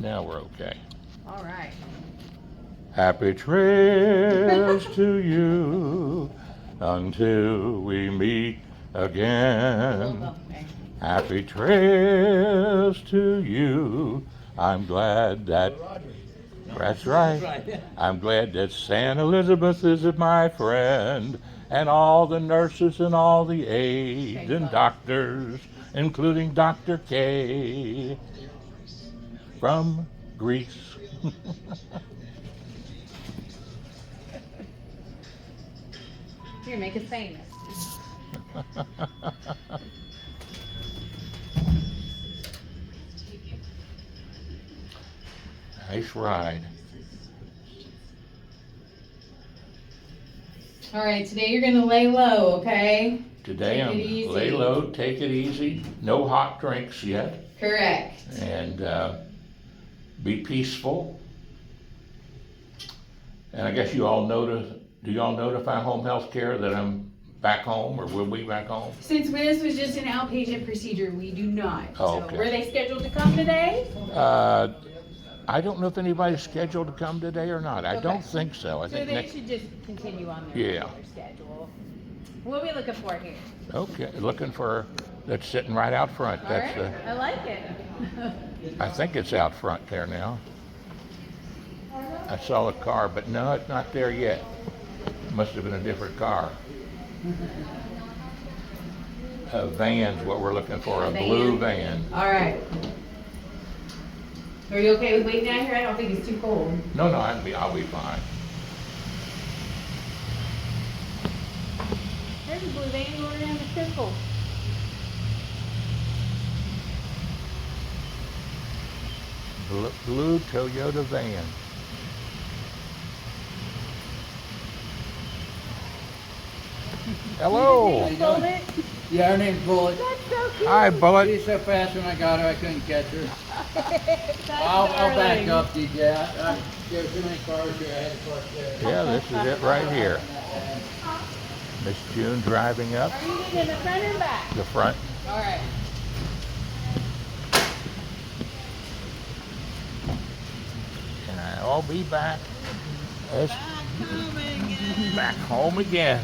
Now we're okay. All right. Happy trails to you until we meet again. Happy trails to you. I'm glad that, that's right. I'm glad that St. Elizabeth is my friend, and all the nurses and all the aides and doctors, including Dr. K from Greece. Here, make us famous. Nice ride. All right, today you're gonna lay low, okay? Today Take I'm it easy. lay low, take it easy, no hot drinks yet, Correct. and be peaceful. And I guess you all do y'all notify home health care that I'm back home, or will be back home? Since this was just an outpatient procedure, we do not. Oh, So okay. were they scheduled to come today? I don't know if anybody's scheduled to come today or not. I Okay. don't think so. I So think they next, should just continue on their Yeah. regular schedule. What are we looking for here? okay, looking for, that's sitting right out front. All That's right, I like it. I think it's out front there now. I saw a car, but no, it's not there yet. Must have been a different car. A van's what we're looking for, a blue van. All right. Are you okay with waiting out here? I don't think it's too cold. No, I'll be fine. There's a blue van going around the circle. Blue Toyota van. Hello. Bullet. Yeah, her name's Bullet. That's so cute. Hi, Bullet. She's so fast when I got her, I couldn't catch her. That's I'll back darling. up, DJ. There were too many cars here, I had to park there. Yeah, this is it right here. Miss June driving up Are you getting in the front or back? the front. All right. And I'll be back. Back home again.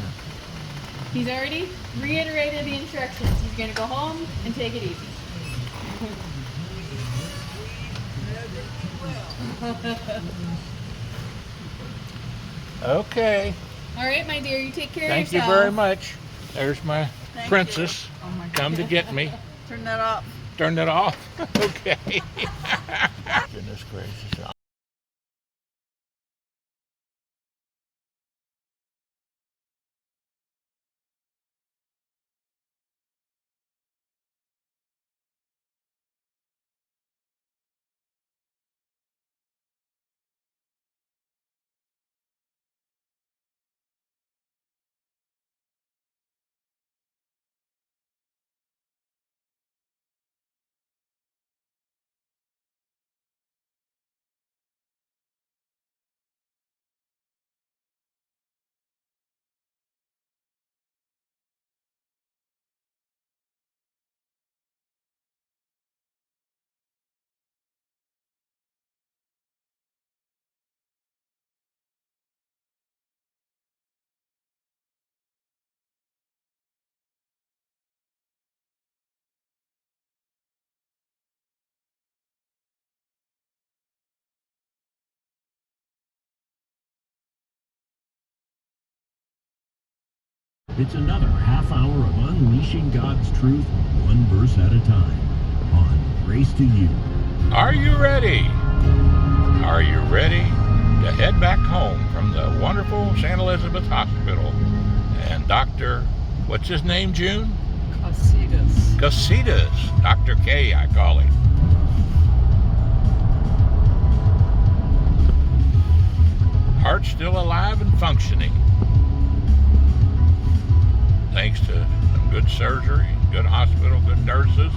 He's already reiterated the instructions. He's going to go home and take it easy. Okay. All right, my dear, you take care Thank of you yourself. very much. There's my princess. Oh my Come to get me. Turn that off. Turn it off. Okay. Goodness gracious. It's another half hour of unleashing God's truth, one verse at a time, on Grace to You. Are you ready? Are you ready to head back home from the wonderful St. Elizabeth Hospital? And Dr. What's his name, June? Kossidas. Dr. K, I call him. Heart still alive and functioning. Thanks to some good surgery, good hospital, good nurses.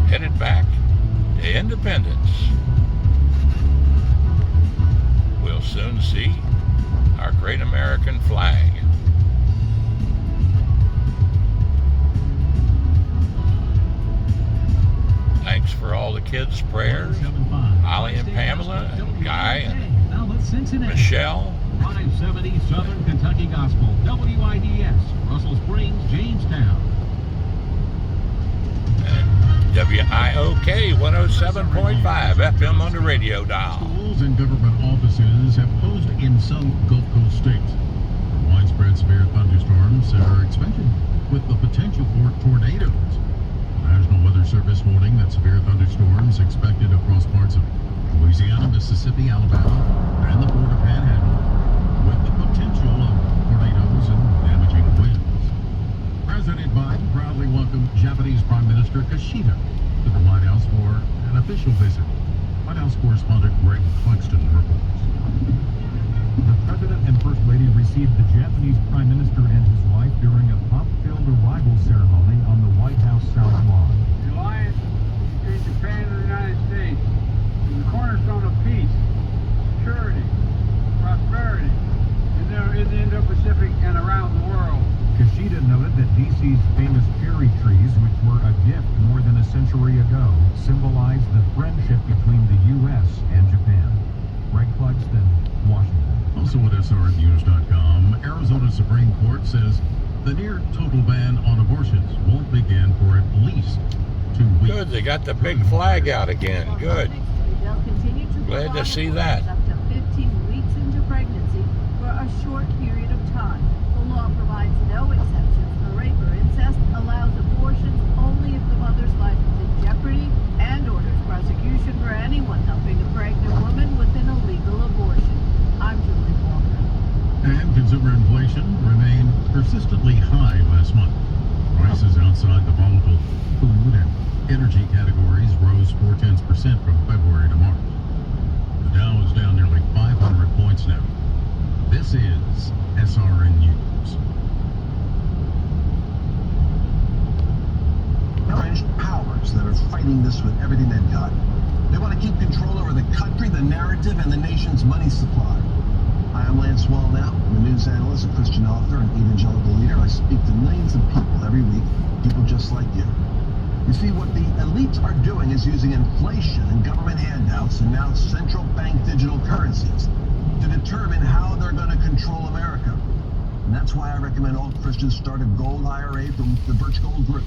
Headed back to Independence. We'll soon see our great American flag. kids' prayers, Holly and Pamela, and Guy and Now let's Cincinnati. Michelle. 570 Southern Kentucky Gospel, WIDS, Russell Springs, Jamestown. And WIOK 107.5 FM on the radio dial. Schools and government offices have closed in some Gulf Coast states. Widespread severe thunderstorms are expected with the potential for tornadoes. The National Weather Service warning that severe thunderstorms expected across parts of Louisiana, Mississippi, Alabama, and the border panhandle, with the potential of tornadoes and damaging winds. President Biden proudly welcomed Japanese Prime Minister Koshida to the White House for an official visit. White House correspondent Greg Cluxton reports. The President and First Lady received the Japanese Prime Minister and his wife during a pop-filled arrival ceremony on the White House South Lawn. The alliance between Japan and the United States is the cornerstone of peace, security, prosperity in the Indo-Pacific and around the world. Koshida noted that D.C.'s famous cherry trees, which were a gift more than a century ago, symbolize the friendship between the U.S. and Japan. Greg Cluxton, Washington. Also at SRNews.com, Arizona Supreme Court says the near total ban on abortions won't begin for at least 2 weeks. Good, they got the big flag out again. Good. They'll continue to Glad to provide see that. Up to 15 weeks into pregnancy for a short period of time. The law provides no exceptions for rape or incest, allows abortions only if the mother's life is in jeopardy, and orders prosecution for anyone helping a pregnant woman with an illegal abortion. I'm Julie Walker. And consumer inflation remained persistently high last month. Prices outside the volatile food and energy categories rose 0.4% from February to March. The Dow is down nearly 500 points now. This is SRN News. Entrenched powers that are fighting this with everything they've got. They want to keep control over the country, the narrative, and the nation's money supply. Hi, I'm Lance Wallnau. I'm a news analyst, a Christian author, and evangelical leader. I speak to millions of people every week, people just like you. You see, what the elites are doing is using inflation and government handouts and now central bank digital currencies to determine how they're going to control America. And that's why I recommend all Christians start a gold IRA from the Birch Gold Group.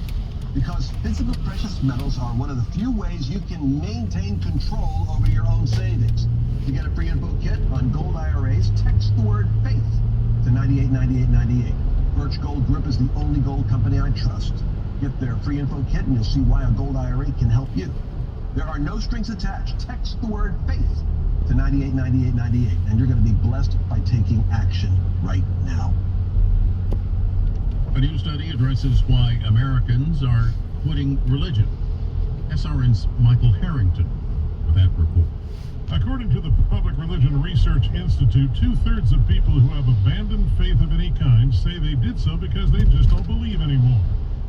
Because physical precious metals are one of the few ways you can maintain control over your own savings. To get a free info kit on gold IRAs, text the word FAITH to 989898. Birch Gold Group is the only gold company I trust. Get their free info kit and you'll see why a gold IRA can help you. There are no strings attached. Text the word FAITH to 989898 and you're going to be blessed by taking action right now. A new study addresses why Americans are quitting religion. SRN's Michael Harrington with that report. According to the Public Religion Research Institute, 2/3 of people who have abandoned faith of any kind say they did so because they just don't believe anymore.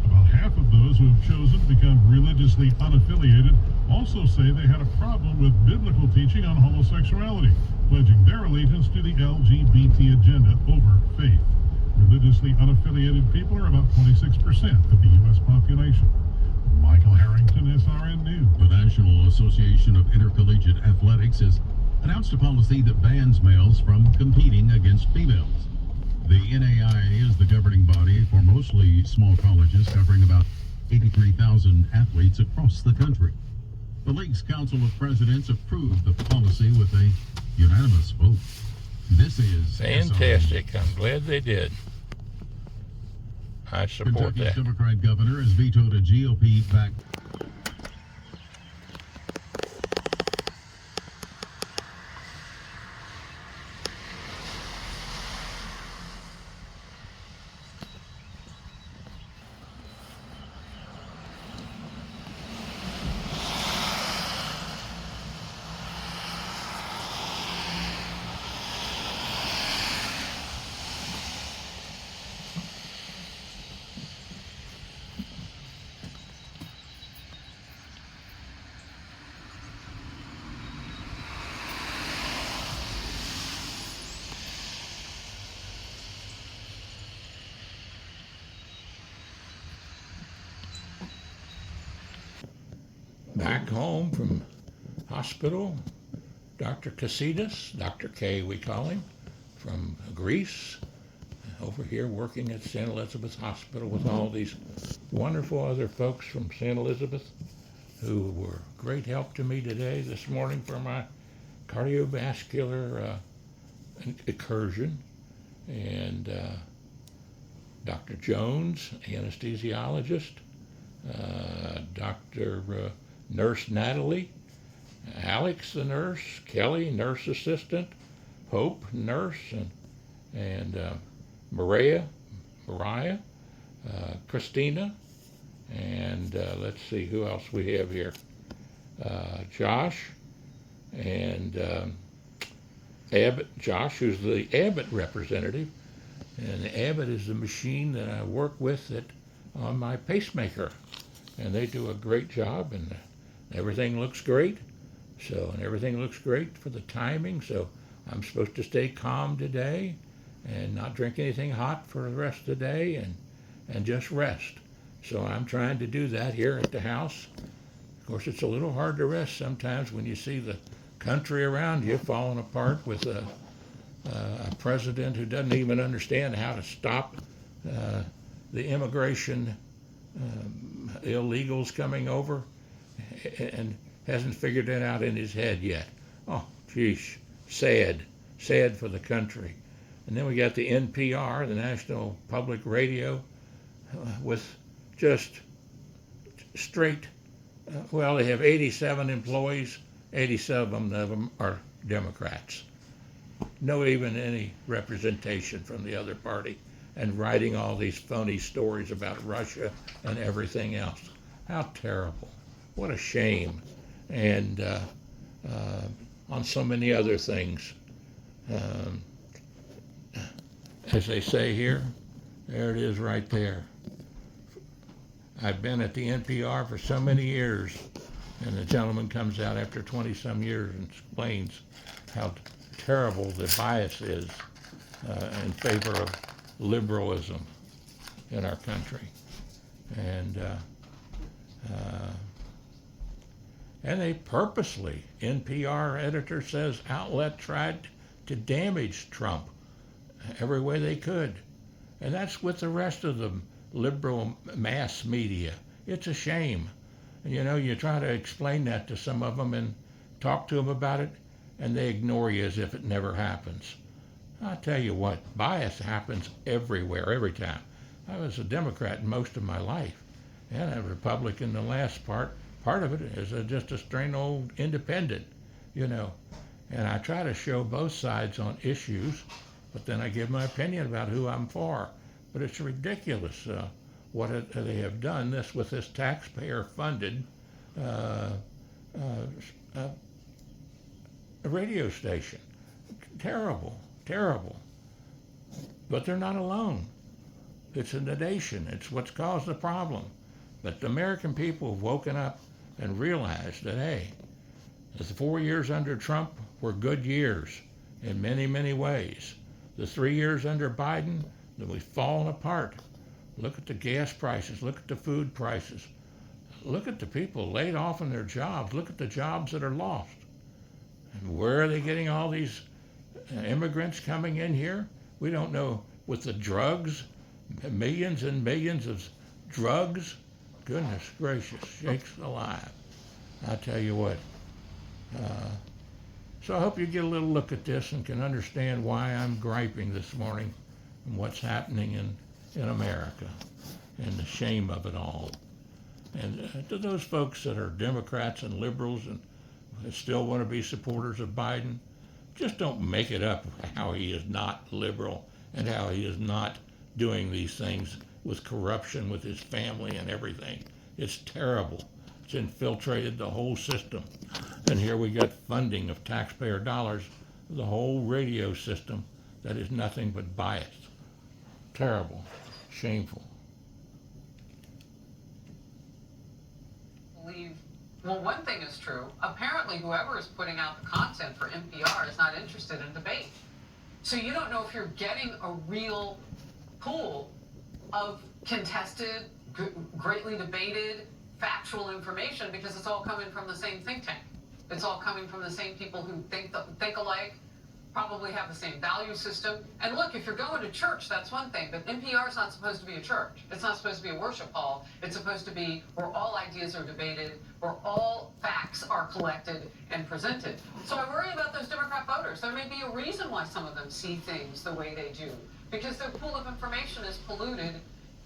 About half of those who have chosen to become religiously unaffiliated also say they had a problem with biblical teaching on homosexuality, pledging their allegiance to the LGBT agenda over faith. Religiously unaffiliated people are about 26% of the U.S. population. Michael Harrington, SRN News. The National Association of Intercollegiate Athletics has announced a policy that bans males from competing against females. The NAIA is the governing body for mostly small colleges, covering about 83,000 athletes across the country. The league's Council of Presidents approved the policy with a unanimous vote. This is Fantastic. I'm glad they did. I support Kentucky's that. Democrat governor has vetoed a GOP-backed back home from hospital. Dr. Kossidas, Dr. K we call him, from Greece, over here working at St. Elizabeth's Hospital with all these wonderful other folks from St. Elizabeth who were great help to me today, this morning, for my cardiovascular incursion. And Dr. Jones, anesthesiologist, Dr. Nurse Natalie, Alex the nurse, Kelly nurse assistant, Hope nurse, and Marea, Christina, and let's see who else we have here. Josh and Abbott. Josh, who's the Abbott representative, and Abbott is the machine that I work with on my pacemaker, and they do a great job, and everything looks great. And everything looks great for the timing, so I'm supposed to stay calm today and not drink anything hot for the rest of the day and just rest. So I'm trying to do that here at the house. Of course, it's a little hard to rest sometimes when you see the country around you falling apart with a president who doesn't even understand how to stop the immigration illegals coming over and hasn't figured it out in his head yet. Oh, geez, sad for the country. And then we got the NPR, the National Public Radio, with just straight, well, they have 87 employees, 87 of them are Democrats. No even any representation from the other party, and writing all these phony stories about Russia and everything else. How terrible. What a shame. And on so many other things. As they say here, there it is right there. I've been at the NPR for so many years, and the gentleman comes out after 20-some years and explains how terrible the bias is in favor of liberalism in our country. And they purposely, NPR editor says, outlet tried to damage Trump every way they could. And that's with the rest of the liberal mass media. It's a shame. And you try to explain that to some of them and talk to them about it, and they ignore you as if it never happens. I'll tell you what, bias happens everywhere, every time. I was a Democrat most of my life, and a Republican the last part. Part of it is just a strain old independent, And I try to show both sides on issues, but then I give my opinion about who I'm for. But it's ridiculous what they have done with this taxpayer-funded radio station. Terrible, terrible. But they're not alone. It's in the nation. It's what's caused the problem. But the American people have woken up and realized that, hey, the 4 years under Trump were good years in many, many ways. The 3 years under Biden, then we've fallen apart. Look at the gas prices. Look at the food prices. Look at the people laid off in their jobs. Look at the jobs that are lost. And where are they getting all these immigrants coming in here? We don't know. With the drugs, millions and millions of drugs, goodness gracious, shakes alive. I tell you what. So I hope you get a little look at this and can understand why I'm griping this morning and what's happening in America and the shame of it all. And to those folks that are Democrats and liberals and still want to be supporters of Biden, just don't make it up how he is not liberal and how he is not doing these things with corruption with his family and everything. It's terrible. It's infiltrated the whole system. And here we got funding of taxpayer dollars, the whole radio system that is nothing but bias. Terrible. Shameful. Well, one thing is true. Apparently, whoever is putting out the content for NPR is not interested in debate. So you don't know if you're getting a real pool of contested, greatly debated, factual information because it's all coming from the same think tank. It's all coming from the same people who think alike, probably have the same value system. And look, if you're going to church, that's one thing, but NPR is not supposed to be a church. It's not supposed to be a worship hall. It's supposed to be where all ideas are debated, where all facts are collected and presented. So I worry about those Democrat voters. There may be a reason why some of them see things the way they do, because their pool of information is polluted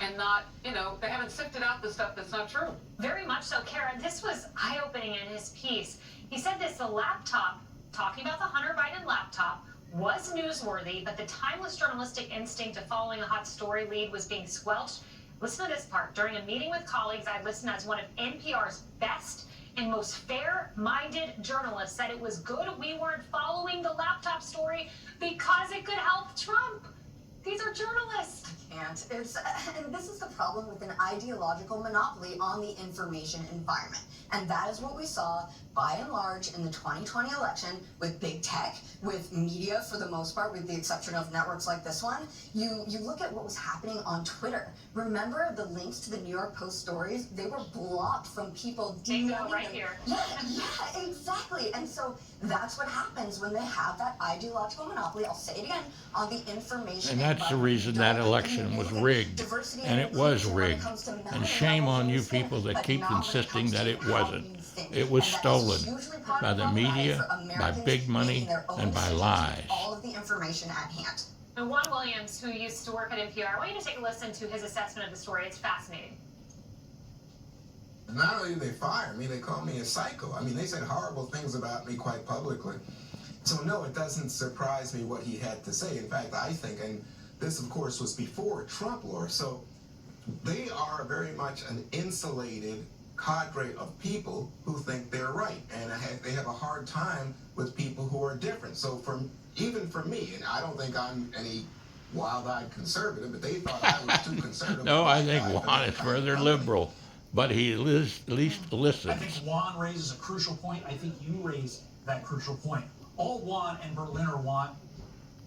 and not, they haven't sifted out the stuff that's not true. Very much so, Kara. This was eye-opening in his piece. He said this, the laptop, talking about the Hunter Biden laptop, was newsworthy, but the timeless journalistic instinct of following a hot story lead was being squelched. Listen to this part. During a meeting with colleagues, I listened as one of NPR's best and most fair-minded journalists said it was good we weren't following the laptop story because it could help Trump. These are journalists. And this is the problem with an ideological monopoly on the information environment. And that is what we saw, by and large, in the 2020 election with big tech, with media for the most part, with the exception of networks like this one. You look at what was happening on Twitter. Remember the links to the New York Post stories? They were blocked from people DMing right them. here. Yeah, exactly. And so that's what happens when they have that ideological monopoly. I'll say it again, on the information. And that's the reason that election was rigged. And it was rigged. And shame on you people that keep insisting that it wasn't. It was stolen by the media, by big money, and by lies. All of the information at hand. And Juan Williams, who used to work at NPR, I want you to take a listen to his assessment of the story. It's fascinating. Not only did they fire me, they called me a psycho. I mean, they said horrible things about me quite publicly. So no, it doesn't surprise me what he had to say. In fact, I think, and this of course was before Trump, Laura, so they are very much an insulated cadre of people who think they're right, and they have a hard time with people who are different. So even for me, and I don't think I'm any wild-eyed conservative, but they thought I was too conservative. No, I think Juan is further liberal, but he at least listens. I think Juan raises a crucial point. I think you raise that crucial point. All Juan and Berliner want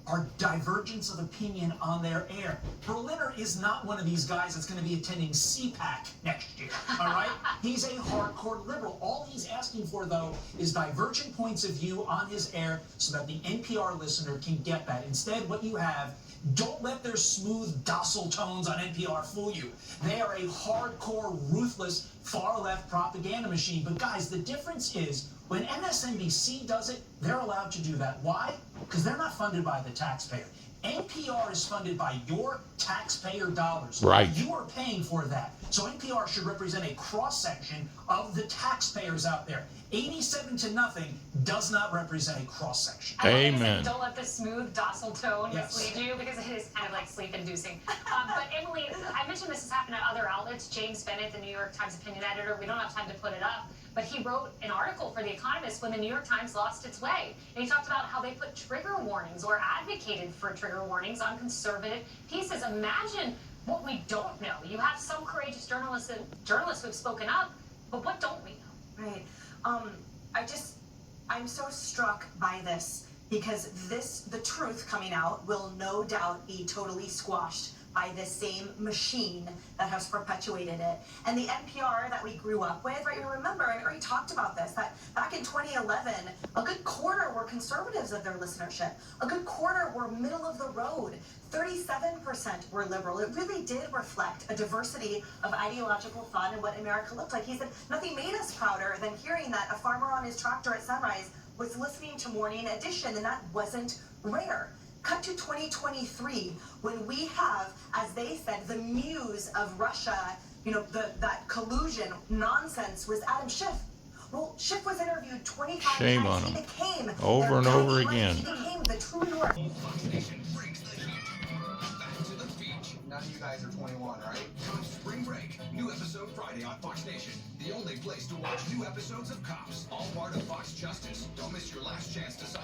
are divergence of opinion on their air. Berliner is not one of these guys that's going to be attending CPAC next year, all right? He's a hardcore liberal. All he's asking for, though, is divergent points of view on his air so that the NPR listener can get that. Instead, what you have, don't let their smooth, docile tones on NPR fool you. They are a hardcore, ruthless, far-left propaganda machine. But guys, the difference is when MSNBC does it, they're allowed to do that. Why? Because they're not funded by the taxpayer. NPR is funded by your taxpayer dollars. Right. You are paying for that. So NPR should represent a cross-section of the taxpayers out there. 87-0 does not represent a cross-section. Amen. Don't let the smooth, docile tone Yes. mislead you, because it is kind of like sleep-inducing. But Emily, I mentioned this has happened at other outlets. James Bennett, the New York Times opinion editor, we don't have time to put it up, but he wrote an article for The Economist when the New York Times lost its way. And he talked about how they put trigger warnings or advocated for trigger warnings on conservative pieces. Imagine what we don't know. You have some courageous journalists who have spoken up, but what don't we know? Right. I'm so struck by this because the truth coming out will no doubt be totally squashed by this same machine that has perpetuated it. And the NPR that we grew up with, right, you remember, I already talked about this, that back in 2011, a good quarter were conservatives of their listenership. A good quarter were middle of the road. 37% were liberal. It really did reflect a diversity of ideological thought and what America looked like. He said, nothing made us prouder than hearing that a farmer on his tractor at sunrise was listening to Morning Edition, and that wasn't rare. Cut to 2023, when we have, as they said, the muse of Russia, that collusion nonsense was Adam Schiff. Well, Schiff was interviewed 25 Shame times. on He him. became Over and over again. He became the true north. None of you guys are 21, right? Cops Spring Break. New episode Friday on Fox Nation. The only place to watch new episodes of Cops. All part of Fox Justice. Don't miss your last chance to sign up.